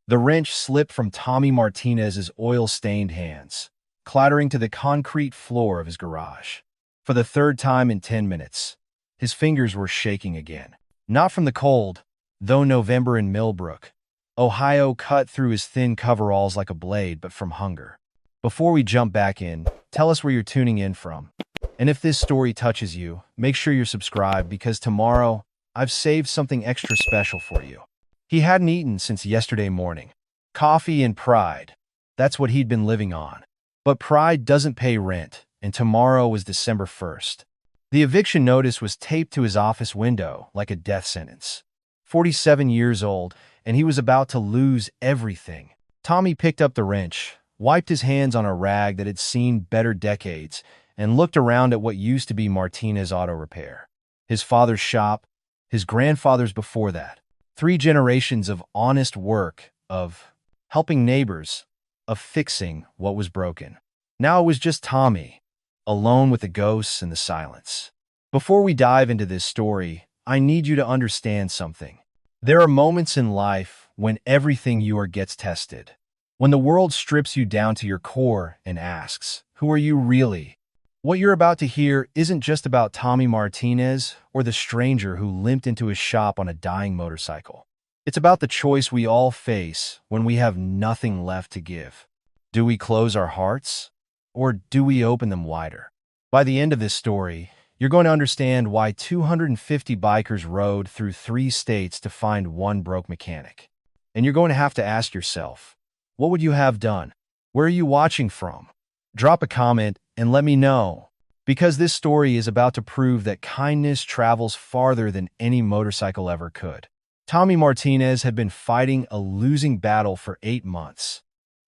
The wrench slipped from Tommy Martinez's oil-stained hands, clattering to the concrete floor of his garage. For the third time in 10 minutes, his fingers were shaking again. Not from the cold, though November in Millbrook, Ohio cut through his thin coveralls like a blade, but from hunger. Before we jump back in, tell us where you're tuning in from. And if this story touches you, make sure you're subscribed because tomorrow, I've saved something extra special for you. He hadn't eaten since yesterday morning. Coffee and pride. That's what he'd been living on. But pride doesn't pay rent, and tomorrow was December 1st. The eviction notice was taped to his office window like a death sentence. 47 years old, and he was about to lose everything. Tommy picked up the wrench, wiped his hands on a rag that had seen better decades, and looked around at what used to be Martinez Auto Repair. His father's shop, his grandfather's before that. 3 generations of honest work, of helping neighbors, of fixing what was broken. Now it was just Tommy, alone with the ghosts and the silence. Before we dive into this story, I need you to understand something. There are moments in life when everything you are gets tested. When the world strips you down to your core and asks, who are you really? What you're about to hear isn't just about Tommy Martinez or the stranger who limped into his shop on a dying motorcycle. It's about the choice we all face when we have nothing left to give. Do we close our hearts, or do we open them wider? By the end of this story, you're going to understand why 250 bikers rode through 3 states to find one broke mechanic. And you're going to have to ask yourself, what would you have done? Where are you watching from? Drop a comment and let me know, because this story is about to prove that kindness travels farther than any motorcycle ever could. Tommy Martinez had been fighting a losing battle for 8 months.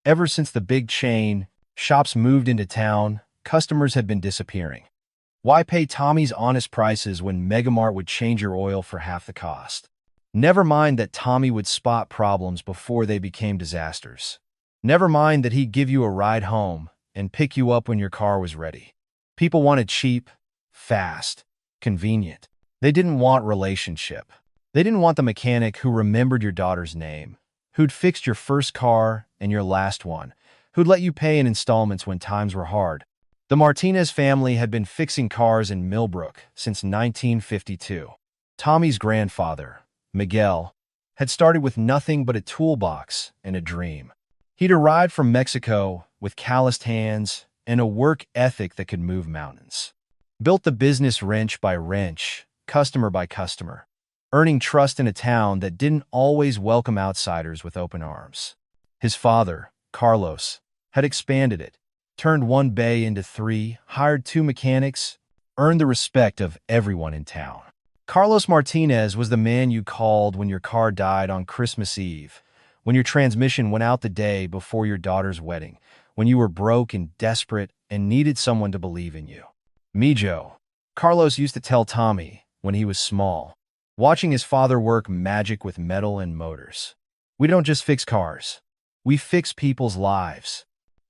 Ever since the big chain shops moved into town, customers had been disappearing. Why pay Tommy's honest prices when Megamart would change your oil for half the cost? Never mind that Tommy would spot problems before they became disasters. Never mind that he'd give you a ride home and pick you up when your car was ready. People wanted cheap, fast, convenient. They didn't want relationship. They didn't want the mechanic who remembered your daughter's name, who'd fixed your first car and your last one, who'd let you pay in installments when times were hard. The Martinez family had been fixing cars in Millbrook since 1952. Tommy's grandfather, Miguel, had started with nothing but a toolbox and a dream. He'd arrived from Mexico with calloused hands and a work ethic that could move mountains. Built the business wrench by wrench, customer by customer, earning trust in a town that didn't always welcome outsiders with open arms. His father, Carlos, had expanded it, turned 1 bay into 3, hired 2 mechanics, earned the respect of everyone in town. Carlos Martinez was the man you called when your car died on Christmas Eve, when your transmission went out the day before your daughter's wedding, when you were broke and desperate and needed someone to believe in you. Mijo, Carlos used to tell Tommy when he was small, watching his father work magic with metal and motors. We don't just fix cars. We fix people's lives.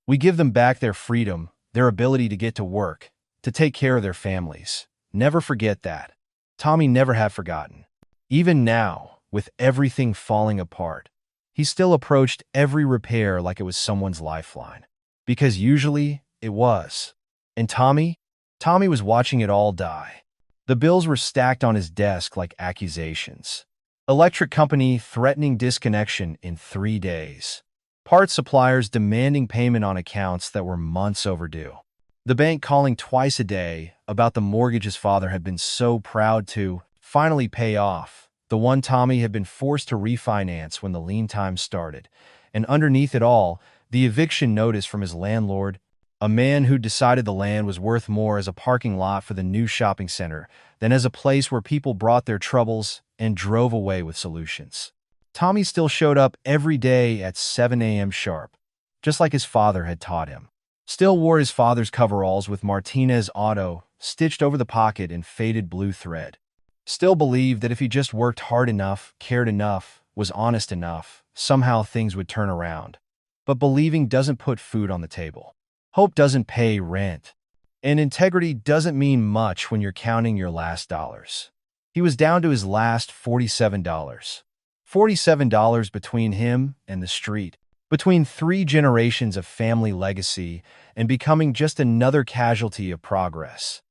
We give them back their freedom, their ability to get to work, to take care of their families. Never forget that. Tommy never had forgotten. Even now, with everything falling apart, he still approached every repair like it was someone's lifeline. Because usually, it was. And Tommy was watching it all die. The bills were stacked on his desk like accusations. Electric company threatening disconnection in 3 days. Parts suppliers demanding payment on accounts that were months overdue. The bank calling twice a day about the mortgage his father had been so proud to finally pay off, the one Tommy had been forced to refinance when the lien time started. And underneath it all, the eviction notice from his landlord, a man who decided the land was worth more as a parking lot for the new shopping center than as a place where people brought their troubles and drove away with solutions. Tommy still showed up every day at 7 a.m. sharp, just like his father had taught him. Still wore his father's coveralls with Martinez Auto stitched over the pocket in faded blue thread. Still believed that if he just worked hard enough, cared enough, was honest enough, somehow things would turn around. But believing doesn't put food on the table. Hope doesn't pay rent. And integrity doesn't mean much when you're counting your last dollars. He was down to his last $47. $47 between him and the street, between 3 generations of family legacy and becoming just another casualty of progress.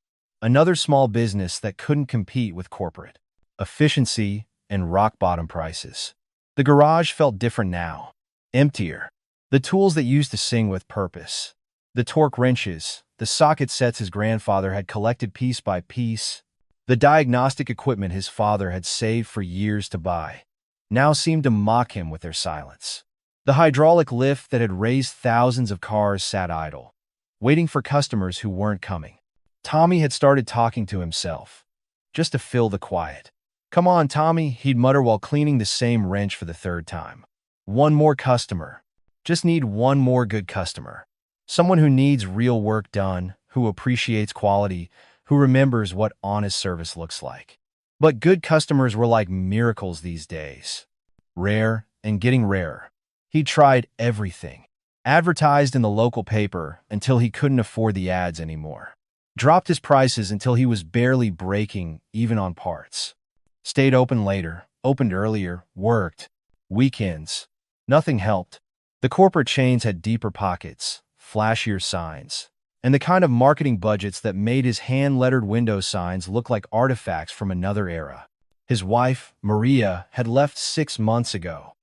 Another small business that couldn't compete with corporate efficiency and rock-bottom prices. The garage felt different now, emptier. The tools that used to sing with purpose, the torque wrenches, the socket sets his grandfather had collected piece by piece, the diagnostic equipment his father had saved for years to buy, now seemed to mock him with their silence. The hydraulic lift that had raised thousands of cars sat idle, waiting for customers who weren't coming. Tommy had started talking to himself, just to fill the quiet. "Come on, Tommy," he'd mutter while cleaning the same wrench for the third time. "One more customer. Just need one more good customer. Someone who needs real work done, who appreciates quality, who remembers what honest service looks like." But good customers were like miracles these days. Rare and getting rarer. He tried everything. Advertised in the local paper until he couldn't afford the ads anymore. Dropped his prices until he was barely breaking even on parts. Stayed open later, opened earlier, worked. Weekends. Nothing helped. The corporate chains had deeper pockets, flashier signs, and the kind of marketing budgets that made his hand-lettered window signs look like artifacts from another era. His wife, Maria, had left 6 months ago.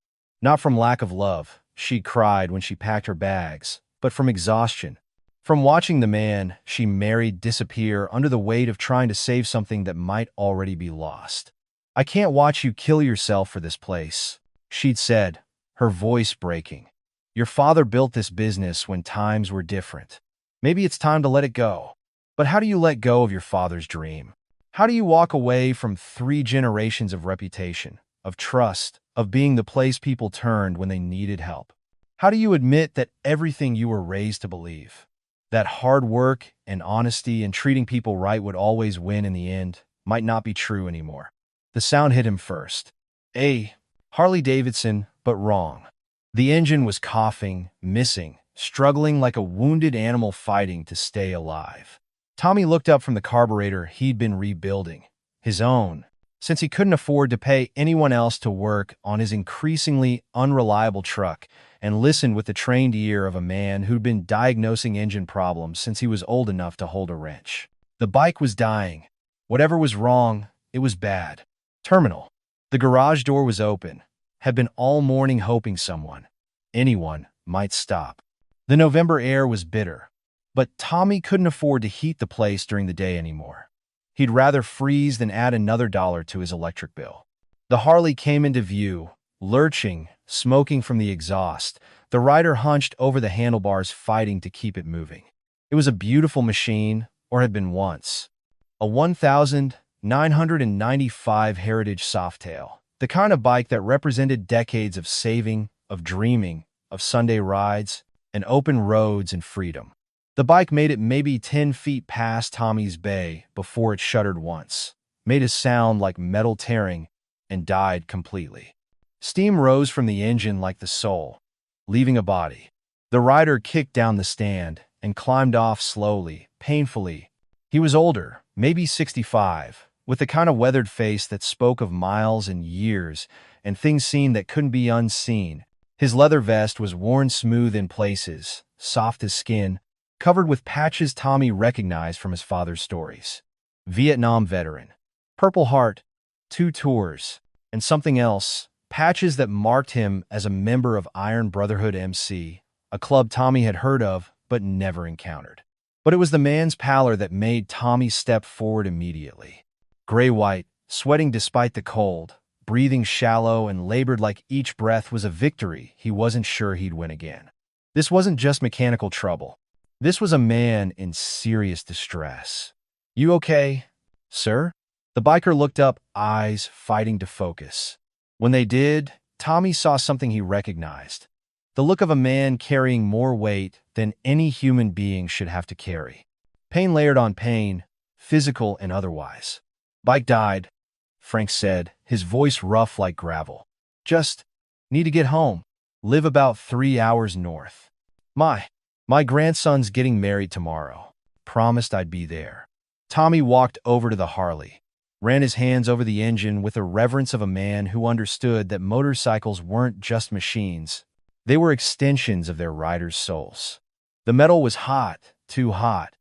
Not from lack of love, she cried when she packed her bags, but from exhaustion. From watching the man she married disappear under the weight of trying to save something that might already be lost. "I can't watch you kill yourself for this place," she'd said, her voice breaking. "Your father built this business when times were different. Maybe it's time to let it go." But how do you let go of your father's dream? How do you walk away from 3 generations of reputation, of trust, of being the place people turned when they needed help? How do you admit that everything you were raised to believe, that hard work and honesty and treating people right would always win in the end, might not be true anymore? The sound hit him first. A Harley-Davidson, but wrong. The engine was coughing, missing, struggling like a wounded animal fighting to stay alive. Tommy looked up from the carburetor he'd been rebuilding, his own, since he couldn't afford to pay anyone else to work on his increasingly unreliable truck, and listened with the trained ear of a man who'd been diagnosing engine problems since he was old enough to hold a wrench. The bike was dying. Whatever was wrong, it was bad. Terminal. The garage door was open. Had been all morning hoping someone, anyone, might stop. The November air was bitter, but Tommy couldn't afford to heat the place during the day anymore. He'd rather freeze than add another dollar to his electric bill. The Harley came into view, lurching, smoking from the exhaust, the rider hunched over the handlebars fighting to keep it moving. It was a beautiful machine, or had been once. A 1995 Heritage Softail, the kind of bike that represented decades of saving, of dreaming, of Sunday rides, and open roads and freedom. The bike made it maybe 10 feet past Tommy's bay before it shuddered once, made a sound like metal tearing, and died completely. Steam rose from the engine like the soul, leaving a body. The rider kicked down the stand and climbed off slowly, painfully. He was older, maybe 65, with the kind of weathered face that spoke of miles and years and things seen that couldn't be unseen. His leather vest was worn smooth in places, soft as skin, covered with patches Tommy recognized from his father's stories. Vietnam veteran. Purple Heart, 2 tours, and something else, patches that marked him as a member of Iron Brotherhood MC, a club Tommy had heard of but never encountered. But it was the man's pallor that made Tommy step forward immediately. Gray-white, sweating despite the cold, breathing shallow and labored like each breath was a victory he wasn't sure he'd win again. This wasn't just mechanical trouble. This was a man in serious distress. "You okay, sir?" The biker looked up, eyes fighting to focus. When they did, Tommy saw something he recognized. The look of a man carrying more weight than any human being should have to carry. Pain layered on pain, physical and otherwise. "Bike died," Frank said, his voice rough like gravel. "Just need to get home. Live about 3 hours north. My grandson's getting married tomorrow. Promised I'd be there." Tommy walked over to the Harley. ran his hands over the engine with the reverence of a man who understood that motorcycles weren't just machines. They were extensions of their riders' souls. The metal was hot, too hot,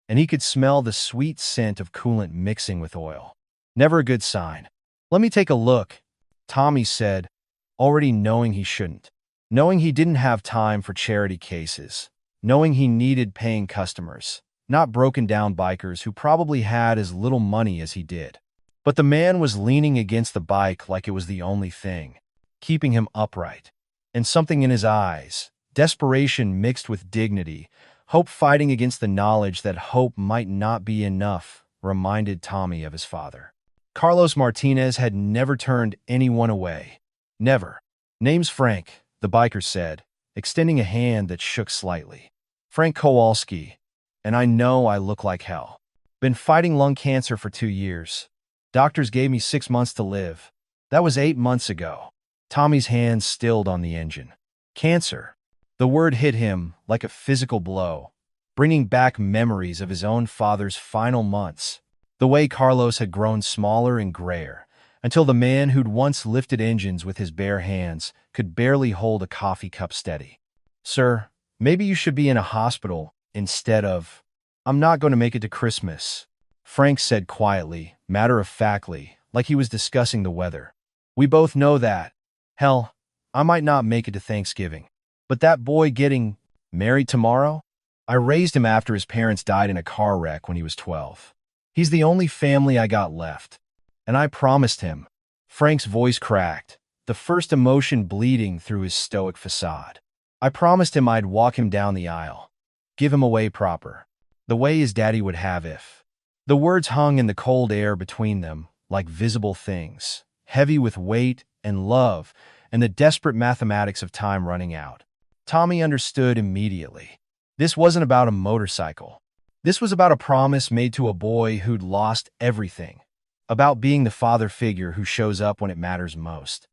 and he could smell the sweet scent of coolant mixing with oil. Never a good sign. "Let me take a look," Tommy said, already knowing he shouldn't. Knowing he didn't have time for charity cases. Knowing he needed paying customers, not broken-down bikers who probably had as little money as he did. But the man was leaning against the bike like it was the only thing, keeping him upright. And something in his eyes, desperation mixed with dignity, hope fighting against the knowledge that hope might not be enough, reminded Tommy of his father. Carlos Martinez had never turned anyone away. Never. "Name's Frank," the biker said, extending a hand that shook slightly. "Frank Kowalski, and I know I look like hell. Been fighting lung cancer for 2 years. Doctors gave me 6 months to live. That was 8 months ago." Tommy's hands stilled on the engine. Cancer. The word hit him like a physical blow, bringing back memories of his own father's final months. The way Carlos had grown smaller and grayer, until the man who'd once lifted engines with his bare hands could barely hold a coffee cup steady. "Sir, maybe you should be in a hospital instead of—" "I'm not going to make it to Christmas," Frank said quietly, matter-of-factly, like he was discussing the weather. "We both know that. Hell, I might not make it to Thanksgiving. But that boy getting married tomorrow? I raised him after his parents died in a car wreck when he was 12. He's the only family I got left. And I promised him." Frank's voice cracked, the first emotion bleeding through his stoic facade. "I promised him I'd walk him down the aisle. Give him away proper. The way his daddy would have if." The words hung in the cold air between them, like visible things, heavy with weight and love and the desperate mathematics of time running out. Tommy understood immediately. This wasn't about a motorcycle. This was about a promise made to a boy who'd lost everything. About being the father figure who shows up when it matters most.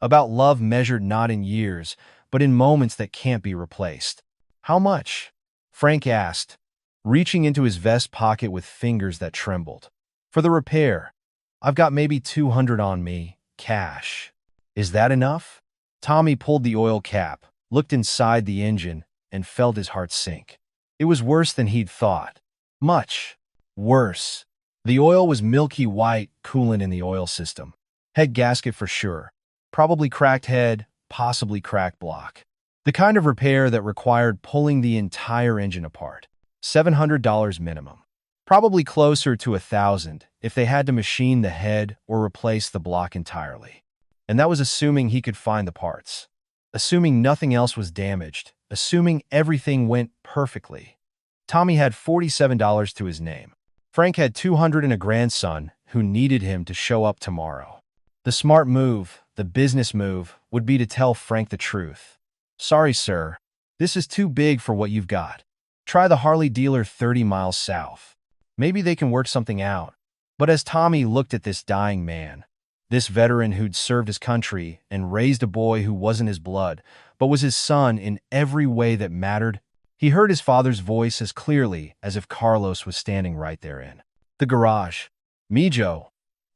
About love measured not in years, but in moments that can't be replaced. "How much?" Frank asked, reaching into his vest pocket with fingers that trembled. "For the repair. I've got maybe 200 on me, cash. Is that enough?" Tommy pulled the oil cap, looked inside the engine, and felt his heart sink. It was worse than he'd thought. Much worse. The oil was milky white, coolant in the oil system. Head gasket for sure. Probably cracked head, possibly cracked block. The kind of repair that required pulling the entire engine apart. $700 minimum. Probably closer to $1,000 if they had to machine the head or replace the block entirely. And that was assuming he could find the parts. Assuming nothing else was damaged. Assuming everything went perfectly. Tommy had $47 to his name. Frank had 200 and a grandson who needed him to show up tomorrow. The smart move, the business move, would be to tell Frank the truth. "Sorry, sir. This is too big for what you've got. Try the Harley dealer 30 miles south. Maybe they can work something out." But as Tommy looked at this dying man, this veteran who'd served his country and raised a boy who wasn't his blood, but was his son in every way that mattered, he heard his father's voice as clearly as if Carlos was standing right there in the garage. "Mijo,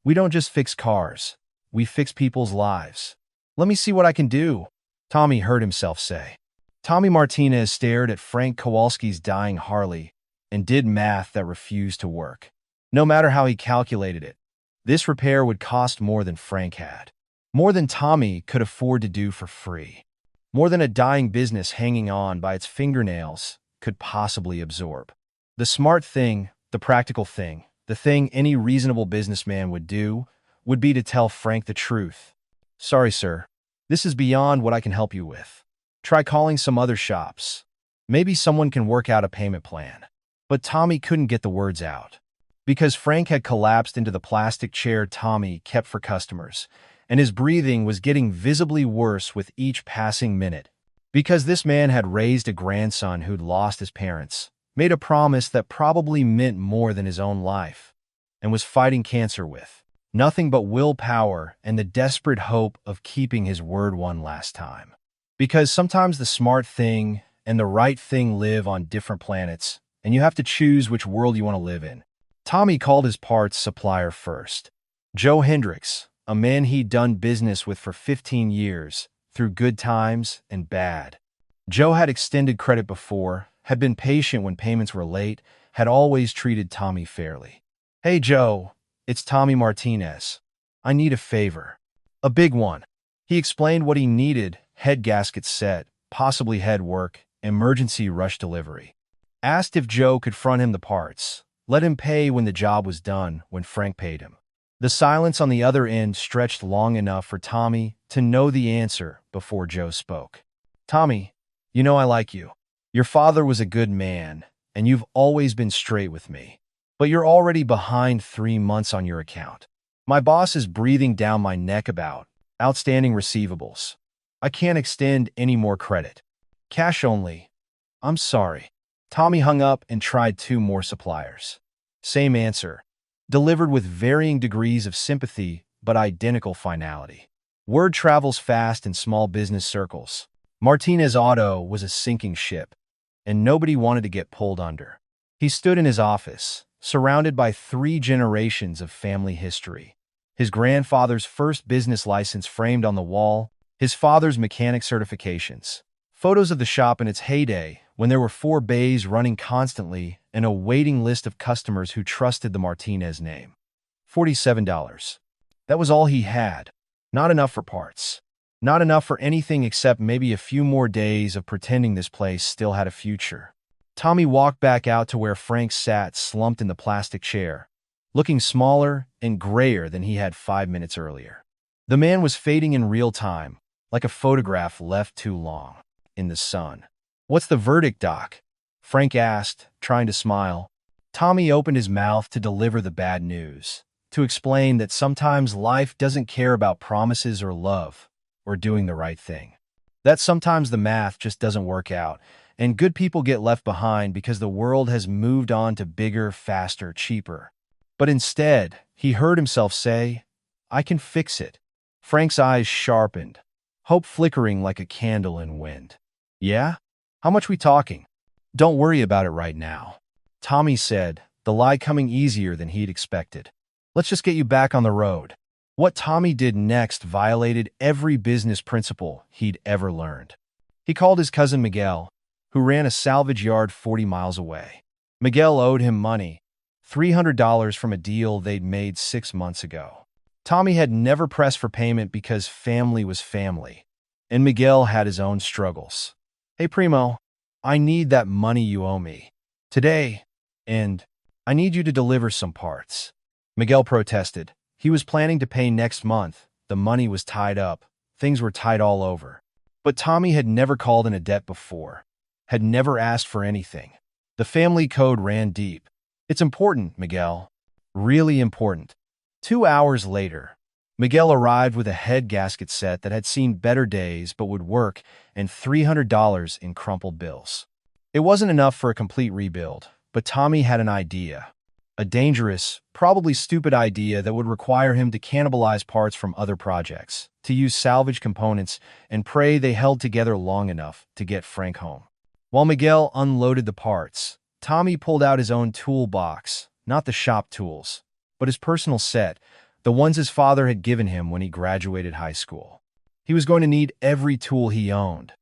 we don't just fix cars. We fix people's lives. Let me see what I can do," Tommy heard himself say. Tommy Martinez stared at Frank Kowalski's dying Harley and did math that refused to work. No matter how he calculated it, this repair would cost more than Frank had. More than Tommy could afford to do for free. More than a dying business hanging on by its fingernails could possibly absorb. The smart thing, the practical thing, the thing any reasonable businessman would do, would be to tell Frank the truth. "Sorry, sir. This is beyond what I can help you with. Try calling some other shops. Maybe someone can work out a payment plan." But Tommy couldn't get the words out. Because Frank had collapsed into the plastic chair Tommy kept for customers, and his breathing was getting visibly worse with each passing minute. Because this man had raised a grandson who'd lost his parents, made a promise that probably meant more than his own life, and was fighting cancer with nothing but willpower and the desperate hope of keeping his word one last time. Because sometimes the smart thing and the right thing live on different planets, and you have to choose which world you want to live in. Tommy called his parts supplier first. Joe Hendricks, a man he'd done business with for 15 years, through good times and bad. Joe had extended credit before, had been patient when payments were late, had always treated Tommy fairly. "Hey, Joe, it's Tommy Martinez. I need a favor. A big one." He explained what he needed: head gasket set, possibly head work, emergency rush delivery. Asked if Joe could front him the parts, let him pay when the job was done, when Frank paid him. The silence on the other end stretched long enough for Tommy to know the answer before Joe spoke. "Tommy, you know I like you. Your father was a good man, and you've always been straight with me. But you're already behind 3 months on your account. My boss is breathing down my neck about outstanding receivables. I can't extend any more credit. Cash only. I'm sorry." Tommy hung up and tried 2 more suppliers. Same answer, delivered with varying degrees of sympathy but identical finality. Word travels fast in small business circles. Martinez Auto was a sinking ship, and nobody wanted to get pulled under. He stood in his office, surrounded by 3 generations of family history. His grandfather's first business license framed on the wall, his father's mechanic certifications, photos of the shop in its heyday when there were 4 bays running constantly, and a waiting list of customers who trusted the Martinez name. $47. That was all he had. Not enough for parts. Not enough for anything except maybe a few more days of pretending this place still had a future. Tommy walked back out to where Frank sat slumped in the plastic chair, looking smaller and grayer than he had 5 minutes earlier. The man was fading in real time, like a photograph left too long in the sun. "What's the verdict, Doc?" Frank asked, trying to smile. Tommy opened his mouth to deliver the bad news, to explain that sometimes life doesn't care about promises or love, or doing the right thing. That sometimes the math just doesn't work out, and good people get left behind because the world has moved on to bigger, faster, cheaper. But instead, he heard himself say, "I can fix it." Frank's eyes sharpened, hope flickering like a candle in wind. "Yeah? How much we talking?" "Don't worry about it right now," Tommy said, the lie coming easier than he'd expected. "Let's just get you back on the road." What Tommy did next violated every business principle he'd ever learned. He called his cousin Miguel, who ran a salvage yard 40 miles away. Miguel owed him money, $300 from a deal they'd made 6 months ago. Tommy had never pressed for payment because family was family, and Miguel had his own struggles. "Hey, Primo, I need that money you owe me. Today, and I need you to deliver some parts." Miguel protested. He was planning to pay next month. The money was tied up. Things were tight all over. But Tommy had never called in a debt before, had never asked for anything. The family code ran deep. "It's important, Miguel. Really important." 2 hours later, Miguel arrived with a head gasket set that had seen better days but would work, and $300 in crumpled bills. It wasn't enough for a complete rebuild, but Tommy had an idea. A dangerous, probably stupid idea that would require him to cannibalize parts from other projects, to use salvage components, and pray they held together long enough to get Frank home. While Miguel unloaded the parts, Tommy pulled out his own toolbox, not the shop tools, but his personal set, the ones his father had given him when he graduated high school. He was going to need every tool he owned,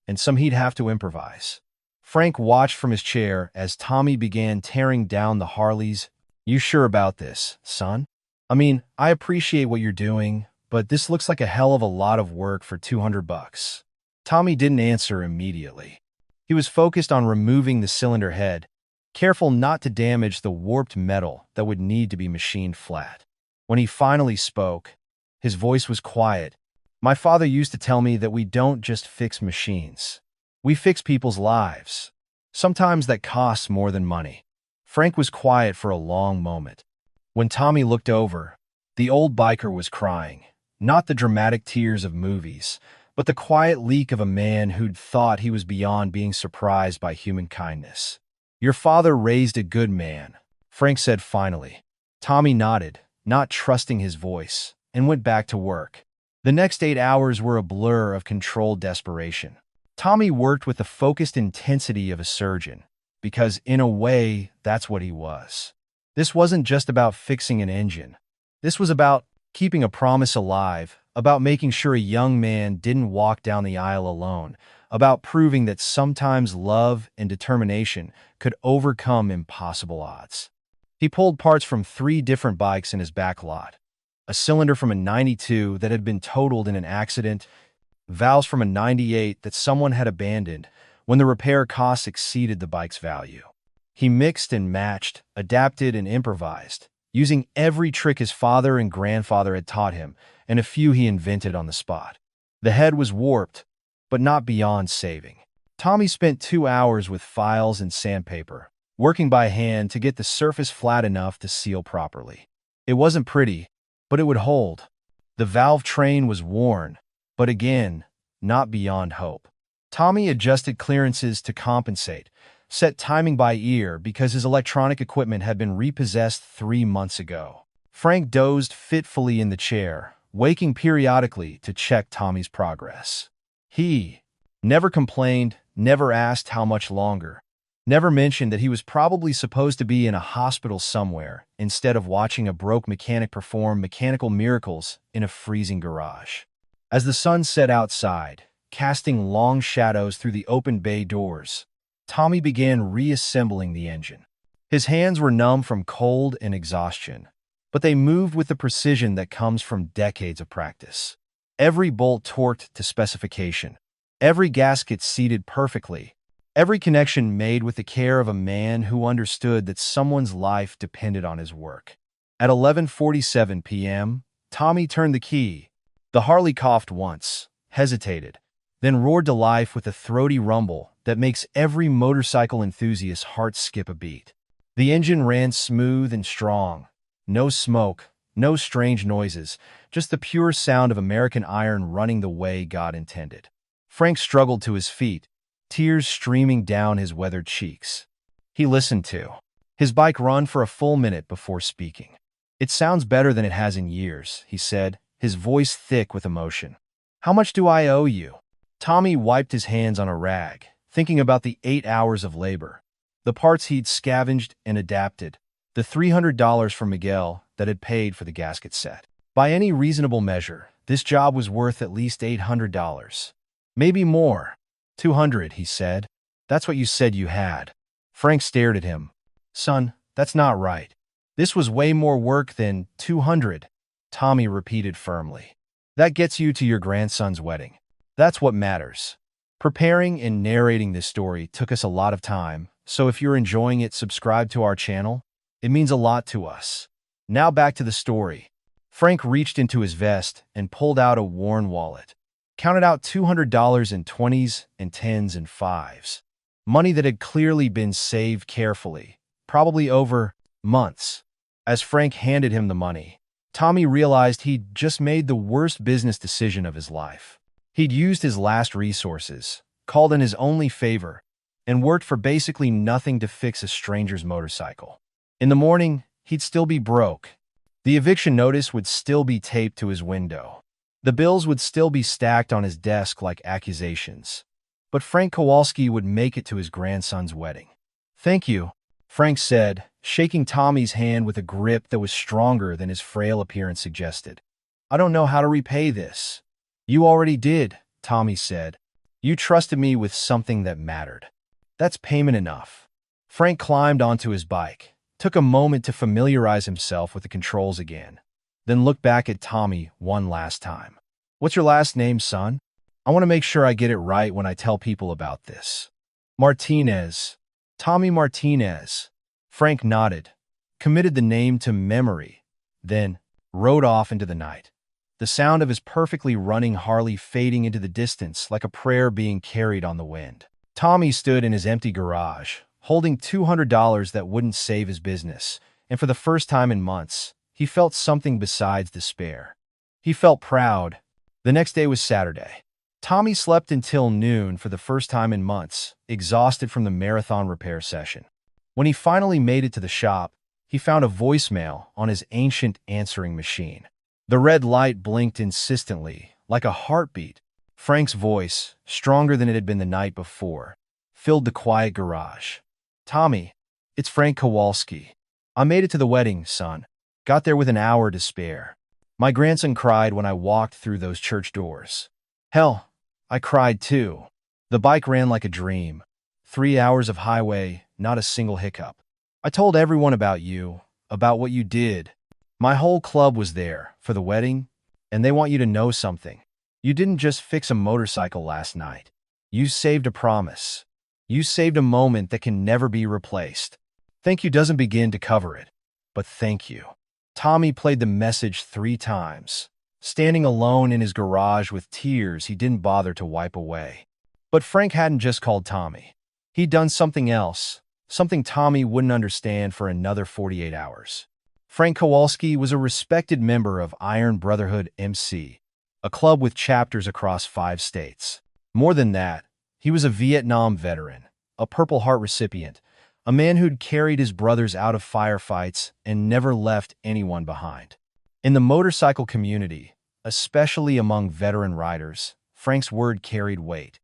and some he'd have to improvise. Frank watched from his chair as Tommy began tearing down the Harleys. "You sure about this, son? I mean, I appreciate what you're doing, but this looks like a hell of a lot of work for $200. Tommy didn't answer immediately. He was focused on removing the cylinder head, careful not to damage the warped metal that would need to be machined flat. When he finally spoke, his voice was quiet. "My father used to tell me that we don't just fix machines. We fix people's lives. Sometimes that costs more than money." Frank was quiet for a long moment. When Tommy looked over, the old biker was crying, not the dramatic tears of movies, but the quiet leak of a man who'd thought he was beyond being surprised by human kindness. "Your father raised a good man," Frank said finally. Tommy nodded, not trusting his voice, and went back to work. The next 8 hours were a blur of controlled desperation. Tommy worked with the focused intensity of a surgeon, because in a way, that's what he was. This wasn't just about fixing an engine. This was about keeping a promise alive, about making sure a young man didn't walk down the aisle alone, about proving that sometimes love and determination could overcome impossible odds. He pulled parts from 3 different bikes in his back lot. A cylinder from a 92 that had been totaled in an accident, valves from a 98 that someone had abandoned when the repair costs exceeded the bike's value. He mixed and matched, adapted and improvised, using every trick his father and grandfather had taught him, and a few he invented on the spot. The head was warped, but not beyond saving. Tommy spent 2 hours with files and sandpaper, working by hand to get the surface flat enough to seal properly. It wasn't pretty, but it would hold. The valve train was worn, but again, not beyond hope. Tommy adjusted clearances to compensate, set timing by ear because his electronic equipment had been repossessed 3 months ago. Frank dozed fitfully in the chair, waking periodically to check Tommy's progress. He never complained, never asked how much longer, never mentioned that he was probably supposed to be in a hospital somewhere instead of watching a broke mechanic perform mechanical miracles in a freezing garage. As the sun set outside, casting long shadows through the open bay doors, Tommy began reassembling the engine. His hands were numb from cold and exhaustion, but they moved with the precision that comes from decades of practice. Every bolt torqued to specification, every gasket seated perfectly, every connection made with the care of a man who understood that someone's life depended on his work. At 11:47 p.m., Tommy turned the key. The Harley coughed once, hesitated, then roared to life with a throaty rumble that makes every motorcycle enthusiast's heart skip a beat. The engine ran smooth and strong. No smoke, no strange noises, just the pure sound of American iron running the way God intended. Frank struggled to his feet, tears streaming down his weathered cheeks. He listened to his bike run for a full minute before speaking. "It sounds better than it has in years," he said, his voice thick with emotion. "How much do I owe you?" Tommy wiped his hands on a rag, thinking about the 8 hours of labor, the parts he'd scavenged and adapted, the $300 from Miguel that had paid for the gasket set. By any reasonable measure, this job was worth at least $800. Maybe more. $200, he said. "That's what you said you had." Frank stared at him. "Son, that's not right. This was way more work than $200, Tommy repeated firmly. "That gets you to your grandson's wedding. That's what matters." Preparing and narrating this story took us a lot of time, so if you're enjoying it, subscribe to our channel. It means a lot to us. Now back to the story. Frank reached into his vest and pulled out a worn wallet. Counted out $200 in 20s and 10s and 5s. Money that had clearly been saved carefully, probably over months. As Frank handed him the money, Tommy realized he'd just made the worst business decision of his life. He'd used his last resources, called in his only favor, and worked for basically nothing to fix a stranger's motorcycle. In the morning, he'd still be broke. The eviction notice would still be taped to his window. The bills would still be stacked on his desk like accusations. But Frank Kowalski would make it to his grandson's wedding. "Thank you," Frank said, shaking Tommy's hand with a grip that was stronger than his frail appearance suggested. "I don't know how to repay this." "You already did," Tommy said. "You trusted me with something that mattered. That's payment enough." Frank climbed onto his bike, took a moment to familiarize himself with the controls again, then looked back at Tommy one last time. "What's your last name, son? I want to make sure I get it right when I tell people about this." "Martinez. Tommy Martinez." Frank nodded, committed the name to memory, then rode off into the night, the sound of his perfectly running Harley fading into the distance like a prayer being carried on the wind. Tommy stood in his empty garage, holding $200 that wouldn't save his business, and for the first time in months, he felt something besides despair. He felt proud. The next day was Saturday. Tommy slept until noon for the first time in months, exhausted from the marathon repair session. When he finally made it to the shop, he found a voicemail on his ancient answering machine. The red light blinked insistently, like a heartbeat. Frank's voice, stronger than it had been the night before, filled the quiet garage. "Tommy, it's Frank Kowalski. I made it to the wedding, son. Got there with an hour to spare. My grandson cried when I walked through those church doors. Hell, I cried too. The bike ran like a dream. 3 hours of highway, not a single hiccup. I told everyone about you, about what you did. My whole club was there for the wedding, and they want you to know something. You didn't just fix a motorcycle last night. You saved a promise. You saved a moment that can never be replaced. Thank you doesn't begin to cover it, but thank you. Tommy played the message 3 times, standing alone in his garage with tears he didn't bother to wipe away. But Frank hadn't just called Tommy. He'd done something else, something Tommy wouldn't understand for another 48 hours. Frank Kowalski was a respected member of Iron Brotherhood MC, a club with chapters across 5 states. More than that, he was a Vietnam veteran, a Purple Heart recipient, a man who'd carried his brothers out of firefights and never left anyone behind. In the motorcycle community, especially among veteran riders, Frank's word carried weight.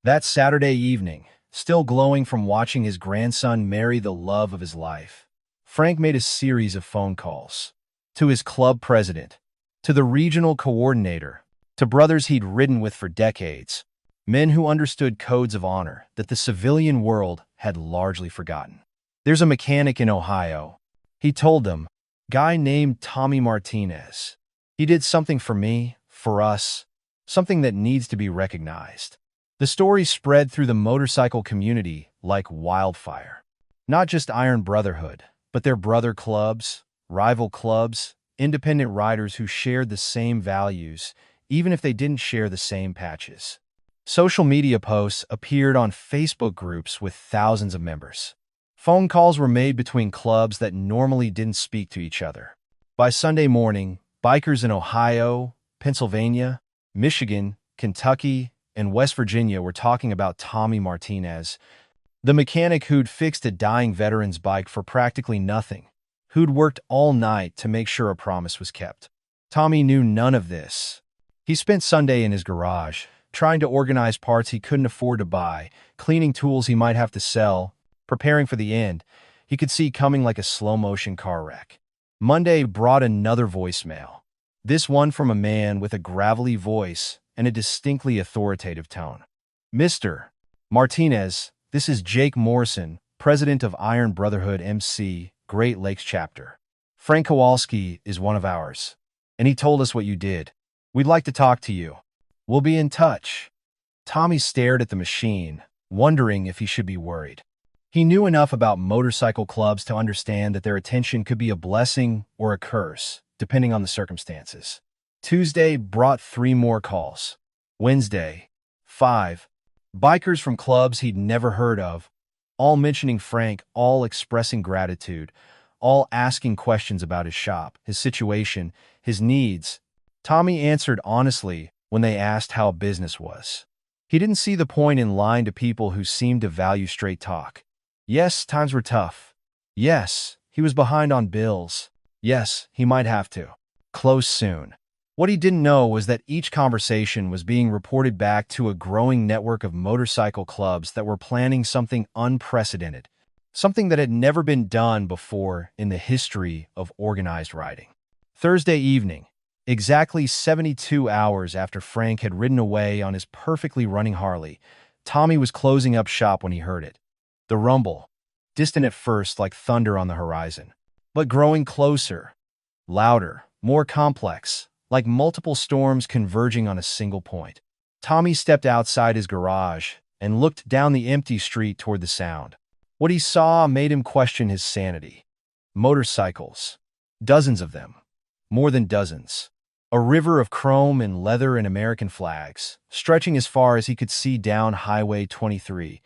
That Saturday evening, still glowing from watching his grandson marry the love of his life, Frank made a series of phone calls. To his club president, to the regional coordinator, to brothers he'd ridden with for decades, men who understood codes of honor that the civilian world had largely forgotten. There's a mechanic in Ohio, he told them, guy named Tommy Martinez. He did something for me, for us, something that needs to be recognized. The story spread through the motorcycle community like wildfire. Not just Iron Brotherhood, but their brother clubs, rival clubs, independent riders who shared the same values, even if they didn't share the same patches. Social media posts appeared on Facebook groups with thousands of members. Phone calls were made between clubs that normally didn't speak to each other. By Sunday morning, bikers in Ohio, Pennsylvania, Michigan, Kentucky, and West Virginia were talking about Tommy Martinez, the mechanic who'd fixed a dying veteran's bike for practically nothing, who'd worked all night to make sure a promise was kept. Tommy knew none of this. He spent Sunday in his garage, trying to organize parts he couldn't afford to buy, cleaning tools he might have to sell, preparing for the end he could see coming like a slow-motion car wreck. Monday brought another voicemail, this one from a man with a gravelly voice and a distinctly authoritative tone. Mr. Martinez, this is Jake Morrison, president of Iron Brotherhood MC, Great Lakes Chapter. Frank Kowalski is one of ours, and he told us what you did. We'd like to talk to you. We'll be in touch. Tommy stared at the machine, wondering if he should be worried. He knew enough about motorcycle clubs to understand that their attention could be a blessing or a curse, depending on the circumstances. Tuesday brought 3 more calls. Wednesday, 5. Bikers from clubs he'd never heard of, all mentioning Frank, all expressing gratitude, all asking questions about his shop, his situation, his needs. Tommy answered honestly when they asked how business was. He didn't see the point in lying to people who seemed to value straight talk. Yes, times were tough. Yes, he was behind on bills. Yes, he might have to close soon. What he didn't know was that each conversation was being reported back to a growing network of motorcycle clubs that were planning something unprecedented, something that had never been done before in the history of organized riding. Thursday evening, exactly 72 hours after Frank had ridden away on his perfectly running Harley, Tommy was closing up shop when he heard it. The rumble, distant at first like thunder on the horizon, but growing closer, louder, more complex, like multiple storms converging on a single point. Tommy stepped outside his garage and looked down the empty street toward the sound. What he saw made him question his sanity. Motorcycles. Dozens of them. More than dozens. A river of chrome and leather and American flags, stretching as far as he could see down Highway 23.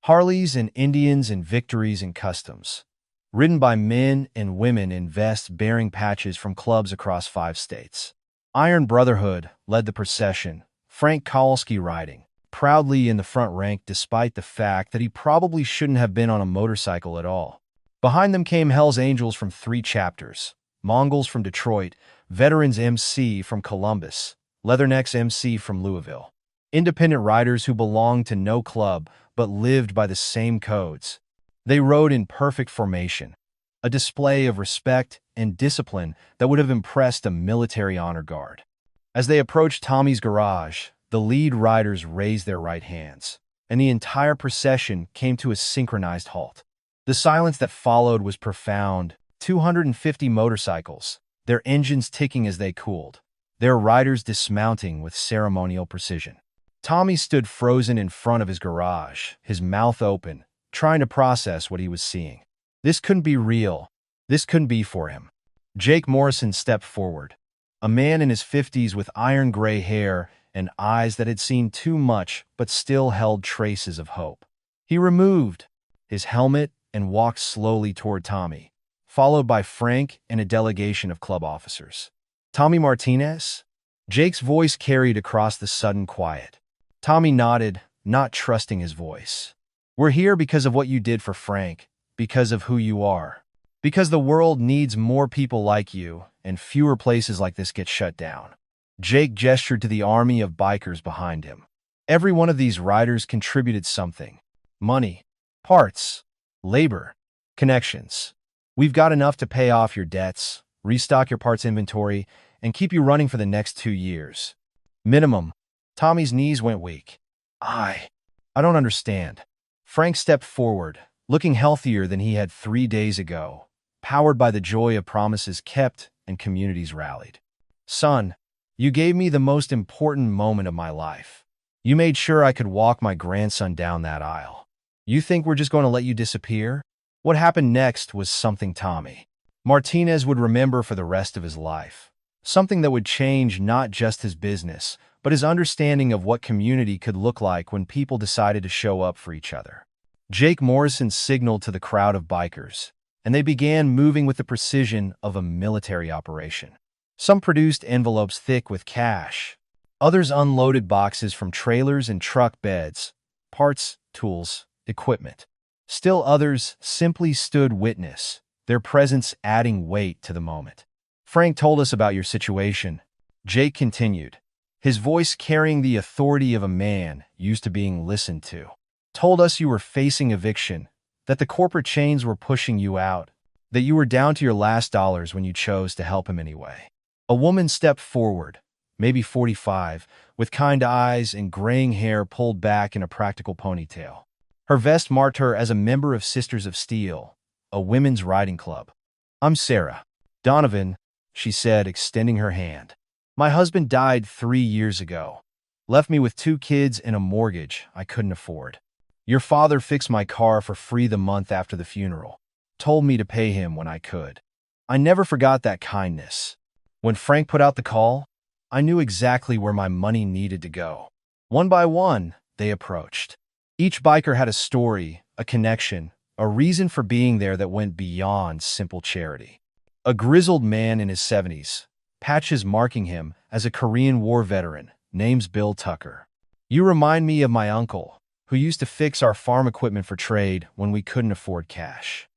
Harleys and Indians and Victories and Customs. Ridden by men and women in vests bearing patches from clubs across 5 states. Iron Brotherhood led the procession, Frank Kowalski riding, proudly in the front rank despite the fact that he probably shouldn't have been on a motorcycle at all. Behind them came Hell's Angels from 3 chapters, Mongols from Detroit, Veterans MC from Columbus, Leathernecks MC from Louisville. Independent riders who belonged to no club but lived by the same codes. They rode in perfect formation, a display of respect and discipline that would have impressed a military honor guard. As they approached Tommy's garage, the lead riders raised their right hands, and the entire procession came to a synchronized halt. The silence that followed was profound. 250 motorcycles, their engines ticking as they cooled, their riders dismounting with ceremonial precision. Tommy stood frozen in front of his garage, his mouth open, trying to process what he was seeing. This couldn't be real. This couldn't be for him. Jake Morrison stepped forward, a man in his 50s with iron gray hair and eyes that had seen too much but still held traces of hope. He removed his helmet and walked slowly toward Tommy, followed by Frank and a delegation of club officers. "Tommy Martinez?" Jake's voice carried across the sudden quiet. Tommy nodded, not trusting his voice. "We're here because of what you did for Frank, because of who you are. Because the world needs more people like you, and fewer places like this get shut down." Jake gestured to the army of bikers behind him. Every one of these riders contributed something. Money, parts, labor, connections. "We've got enough to pay off your debts, restock your parts inventory, and keep you running for the next 2 years. Minimum." Tommy's knees went weak. I don't understand." Frank stepped forward, looking healthier than he had 3 days ago, powered by the joy of promises kept and communities rallied. "Son, you gave me the most important moment of my life. You made sure I could walk my grandson down that aisle. You think we're just going to let you disappear?" What happened next was something Tommy Martinez would remember for the rest of his life. Something that would change not just his business, but his understanding of what community could look like when people decided to show up for each other. Jake Morrison signaled to the crowd of bikers, and they began moving with the precision of a military operation. Some produced envelopes thick with cash. Others unloaded boxes from trailers and truck beds, parts, tools, equipment. Still others simply stood witness, their presence adding weight to the moment. "Frank told us about your situation," Jake continued, his voice carrying the authority of a man used to being listened to. "Told us you were facing eviction, that the corporate chains were pushing you out, that you were down to your last dollars when you chose to help him anyway." A woman stepped forward, maybe 45, with kind eyes and graying hair pulled back in a practical ponytail. Her vest marked her as a member of Sisters of Steel, a women's riding club. "I'm Sarah Donovan," she said, extending her hand. "My husband died 3 years ago. Left me with 2 kids and a mortgage I couldn't afford. Your father fixed my car for free the month after the funeral. Told me to pay him when I could. I never forgot that kindness. When Frank put out the call, I knew exactly where my money needed to go." One by one, they approached. Each biker had a story, a connection, a reason for being there that went beyond simple charity. A grizzled man in his 70s, patches marking him as a Korean War veteran, name's Bill Tucker. "You remind me of my uncle, who used to fix our farm equipment for trade when we couldn't afford cash."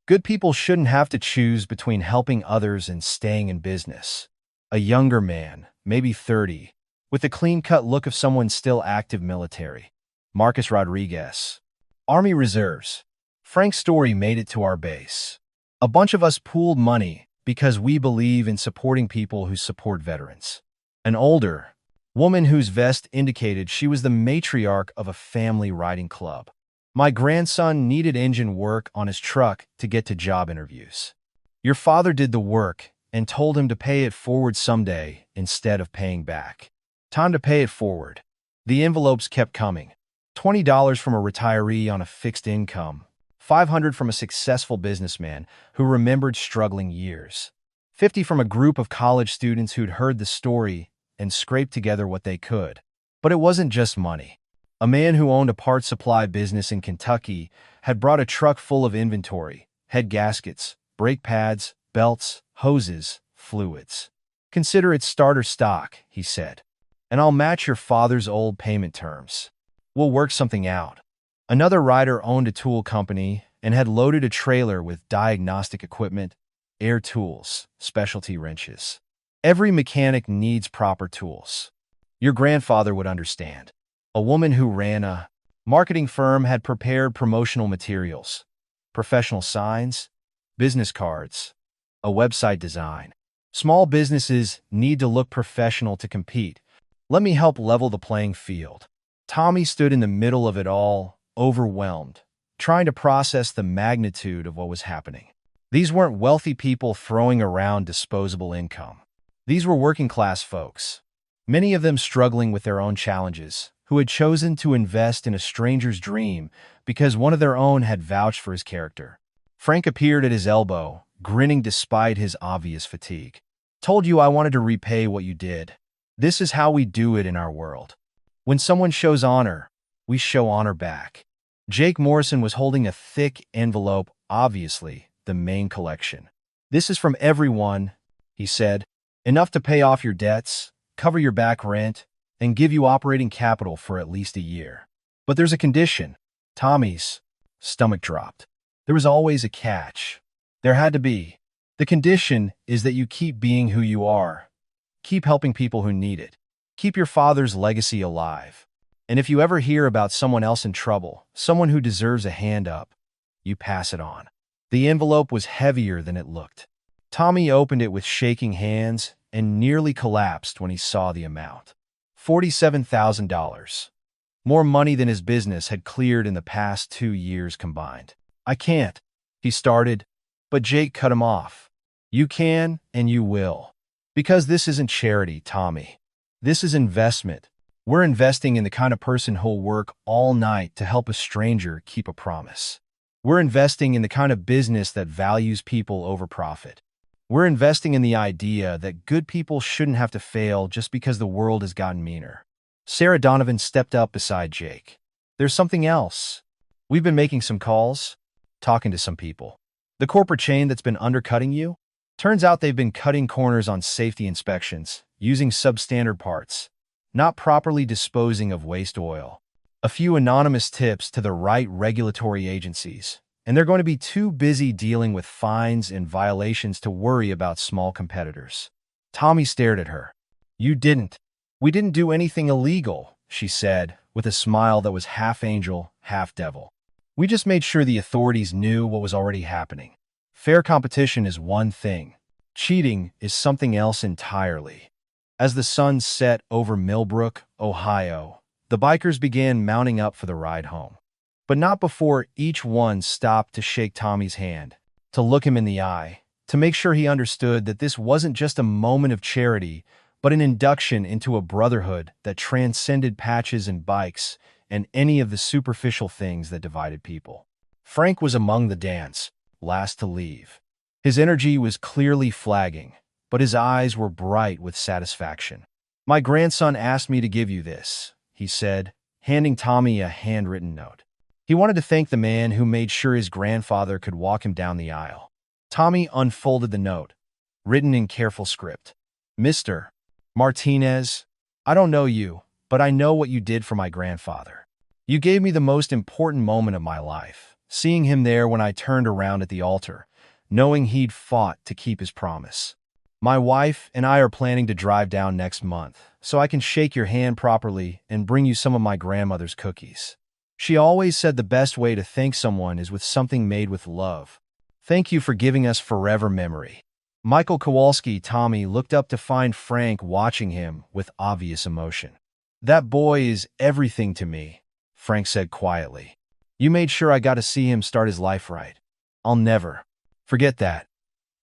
Good people shouldn't have to choose between helping others and staying in business. A younger man, maybe 30, with the clean-cut look of someone still active military. Marcus Rodriguez. Army Reserves. Frank's story made it to our base. A bunch of us pooled money because we believe in supporting people who support veterans. An older woman whose vest indicated she was the matriarch of a family riding club. "My grandson needed engine work on his truck to get to job interviews. Your father did the work and told him to pay it forward someday instead of paying back. Time to pay it forward." The envelopes kept coming. $20 from a retiree on a fixed income, $500 from a successful businessman who remembered struggling years, $50 from a group of college students who'd heard the story and scraped together what they could. But it wasn't just money. A man who owned a parts supply business in Kentucky had brought a truck full of inventory, head gaskets, brake pads, belts, hoses, fluids. "Consider it starter stock," he said, "and I'll match your father's old payment terms. We'll work something out." Another rider owned a tool company and had loaded a trailer with diagnostic equipment, air tools, specialty wrenches. Every mechanic needs proper tools. Your grandfather would understand. A woman who ran a marketing firm had prepared promotional materials, professional signs, business cards, a website design. Small businesses need to look professional to compete. Let me help level the playing field. Tommy stood in the middle of it all, overwhelmed, trying to process the magnitude of what was happening. These weren't wealthy people throwing around disposable income. These were working-class folks, many of them struggling with their own challenges, who had chosen to invest in a stranger's dream because one of their own had vouched for his character. Frank appeared at his elbow, grinning despite his obvious fatigue. "Told you I wanted to repay what you did. This is how we do it in our world. When someone shows honor, we show honor back." Jake Morrison was holding a thick envelope, obviously the main collection. "This is from everyone," he said. "Enough to pay off your debts, cover your back rent, and give you operating capital for at least a year. But there's a condition." Tommy's stomach dropped. There was always a catch. There had to be. "The condition is that you keep being who you are. Keep helping people who need it. Keep your father's legacy alive. And if you ever hear about someone else in trouble, someone who deserves a hand up, you pass it on." The envelope was heavier than it looked. Tommy opened it with shaking hands and nearly collapsed when he saw the amount. $47,000. More money than his business had cleared in the past 2 years combined. "I can't," he started, but Jake cut him off. "You can and you will. Because this isn't charity, Tommy. This is investment. We're investing in the kind of person who'll work all night to help a stranger keep a promise. We're investing in the kind of business that values people over profit. We're investing in the idea that good people shouldn't have to fail just because the world has gotten meaner." Sarah Donovan stepped up beside Jake. "There's something else. We've been making some calls, talking to some people. The corporate chain that's been undercutting you? Turns out they've been cutting corners on safety inspections, using substandard parts, not properly disposing of waste oil. A few anonymous tips to the right regulatory agencies, and they're going to be too busy dealing with fines and violations to worry about small competitors." Tommy stared at her. "You didn't. We didn't do anything illegal," she said, with a smile that was half angel, half devil. "We just made sure the authorities knew what was already happening. Fair competition is one thing. Cheating is something else entirely." As the sun set over Millbrook, Ohio, the bikers began mounting up for the ride home. But not before each one stopped to shake Tommy's hand, to look him in the eye, to make sure he understood that this wasn't just a moment of charity, but an induction into a brotherhood that transcended patches and bikes and any of the superficial things that divided people. Frank was among the dance, last to leave. His energy was clearly flagging, but his eyes were bright with satisfaction. "My grandson asked me to give you this," he said, handing Tommy a handwritten note. He wanted to thank the man who made sure his grandfather could walk him down the aisle. Tommy unfolded the note, written in careful script. "Mr. Martinez, I don't know you, but I know what you did for my grandfather. You gave me the most important moment of my life, seeing him there when I turned around at the altar, knowing he'd fought to keep his promise. My wife and I are planning to drive down next month, so I can shake your hand properly and bring you some of my grandmother's cookies. She always said the best way to thank someone is with something made with love. Thank you for giving us forever memory." Michael Kowalski. Tommy looked up to find Frank watching him with obvious emotion. "That boy is everything to me," Frank said quietly. "You made sure I got to see him start his life right. I'll never forget that.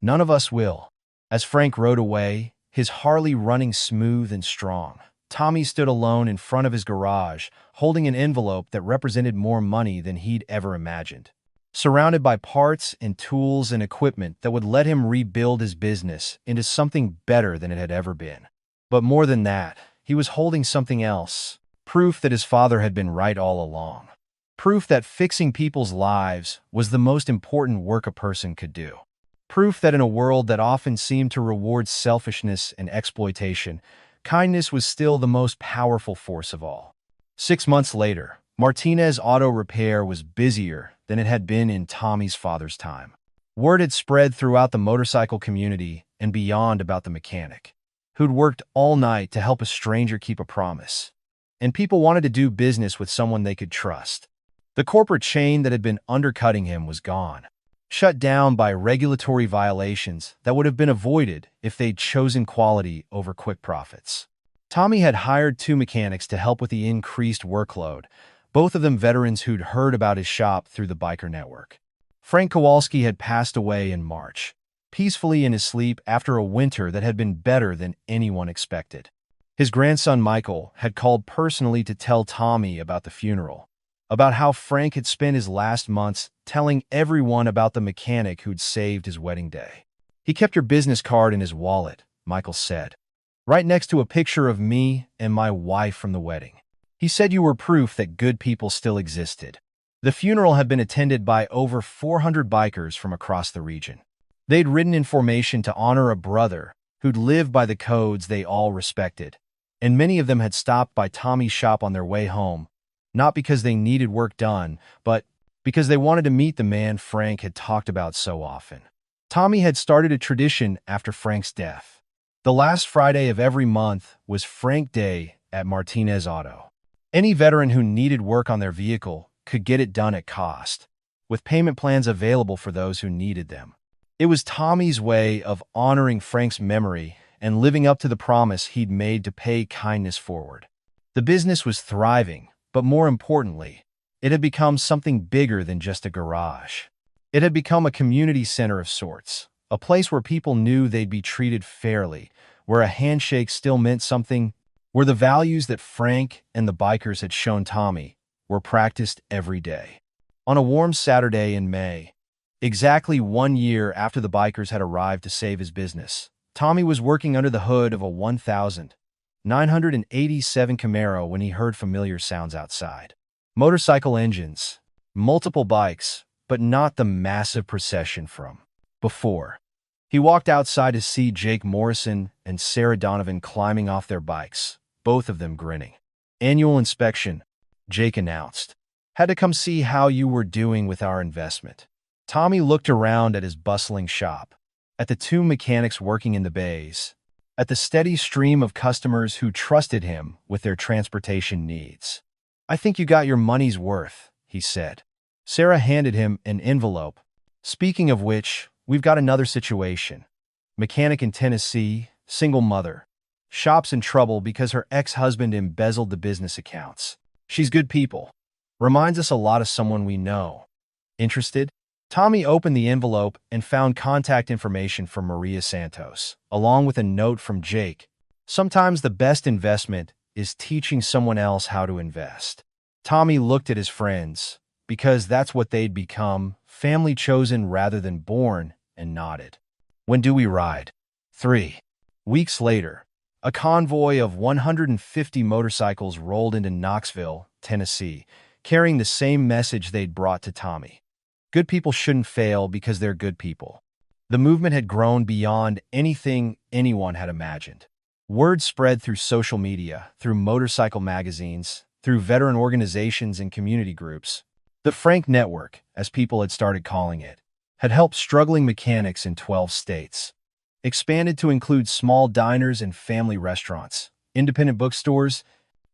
None of us will." As Frank rode away, his Harley running smooth and strong, Tommy stood alone in front of his garage, holding an envelope that represented more money than he'd ever imagined. Surrounded by parts and tools and equipment that would let him rebuild his business into something better than it had ever been. But more than that, he was holding something else, proof that his father had been right all along. Proof that fixing people's lives was the most important work a person could do. Proof that in a world that often seemed to reward selfishness and exploitation, kindness was still the most powerful force of all. 6 months later, Martinez Auto Repair was busier than it had been in Tommy's father's time. Word had spread throughout the motorcycle community and beyond about the mechanic, who'd worked all night to help a stranger keep a promise. And people wanted to do business with someone they could trust. The corporate chain that had been undercutting him was gone. shut down by regulatory violations that would have been avoided if they'd chosen quality over quick profits. Tommy had hired two mechanics to help with the increased workload, both of them veterans who'd heard about his shop through the biker network. Frank Kowalski had passed away in March, peacefully in his sleep after a winter that had been better than anyone expected. His grandson Michael had called personally to tell Tommy about the funeral, about how Frank had spent his last months telling everyone about the mechanic who'd saved his wedding day. "He kept your business card in his wallet," Michael said, "right next to a picture of me and my wife from the wedding. He said you were proof that good people still existed." The funeral had been attended by over 400 bikers from across the region. They'd ridden in formation to honor a brother who'd lived by the codes they all respected, and many of them had stopped by Tommy's shop on their way home, not because they needed work done, but because they wanted to meet the man Frank had talked about so often. Tommy had started a tradition after Frank's death. The last Friday of every month was Frank Day at Martinez Auto. Any veteran who needed work on their vehicle could get it done at cost, with payment plans available for those who needed them. It was Tommy's way of honoring Frank's memory and living up to the promise he'd made to pay kindness forward. The business was thriving, but more importantly, it had become something bigger than just a garage. It had become a community center of sorts, a place where people knew they'd be treated fairly, where a handshake still meant something, where the values that Frank and the bikers had shown Tommy were practiced every day. On a warm Saturday in May, exactly 1 year after the bikers had arrived to save his business, Tommy was working under the hood of a 1987 Camaro when he heard familiar sounds outside. Motorcycle engines, multiple bikes, but not the massive procession from before. He walked outside to see Jake Morrison and Sarah Donovan climbing off their bikes, both of them grinning. "Annual inspection," Jake announced. "Had to come see how you were doing with our investment." Tommy looked around at his bustling shop, at the two mechanics working in the bays, at the steady stream of customers who trusted him with their transportation needs. "I think you got your money's worth," he said. Sarah handed him an envelope. "Speaking of which, we've got another situation. Mechanic in Tennessee, single mother. Shop's in trouble because her ex-husband embezzled the business accounts. She's good people. Reminds us a lot of someone we know. Interested?" Tommy opened the envelope and found contact information from Maria Santos, along with a note from Jake. "Sometimes the best investment is teaching someone else how to invest." Tommy looked at his friends, because that's what they'd become, family chosen rather than born, and nodded. "When do we ride?" 3 weeks later, a convoy of 150 motorcycles rolled into Knoxville, Tennessee, carrying the same message they'd brought to Tommy. Good people shouldn't fail because they're good people. The movement had grown beyond anything anyone had imagined. Word spread through social media, through motorcycle magazines, through veteran organizations and community groups. The Frank Network, as people had started calling it, had helped struggling mechanics in 12 states. Expanded to include small diners and family restaurants, independent bookstores,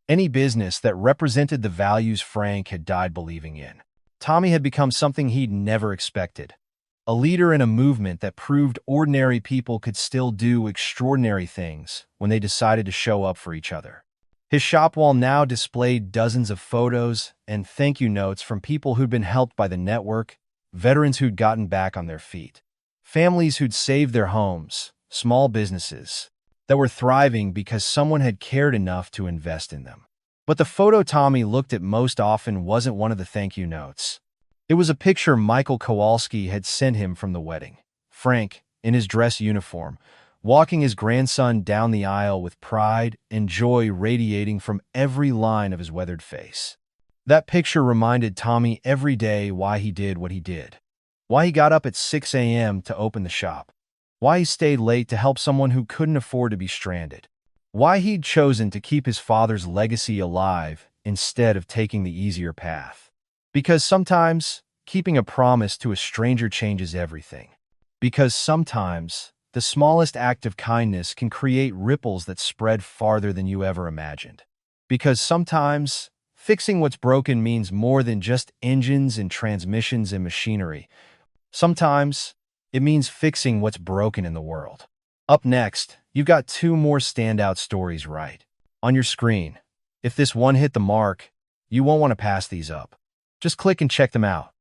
any business that represented the values Frank had died believing in. Tommy had become something he'd never expected. A leader in a movement that proved ordinary people could still do extraordinary things when they decided to show up for each other. His shop wall now displayed dozens of photos and thank you notes from people who'd been helped by the network, veterans who'd gotten back on their feet, families who'd saved their homes, small businesses that were thriving because someone had cared enough to invest in them. But the photo Tommy looked at most often wasn't one of the thank you notes. It was a picture Michael Kowalski had sent him from the wedding. Frank, in his dress uniform, walking his grandson down the aisle with pride and joy radiating from every line of his weathered face. That picture reminded Tommy every day why he did what he did. Why he got up at 6 a.m. to open the shop. Why he stayed late to help someone who couldn't afford to be stranded. Why he'd chosen to keep his father's legacy alive instead of taking the easier path. Because sometimes, keeping a promise to a stranger changes everything. Because sometimes, the smallest act of kindness can create ripples that spread farther than you ever imagined. Because sometimes, fixing what's broken means more than just engines and transmissions and machinery. Sometimes, it means fixing what's broken in the world. Up next, you've got two more standout stories right on your screen. If this one hit the mark, you won't want to pass these up. Just click and check them out.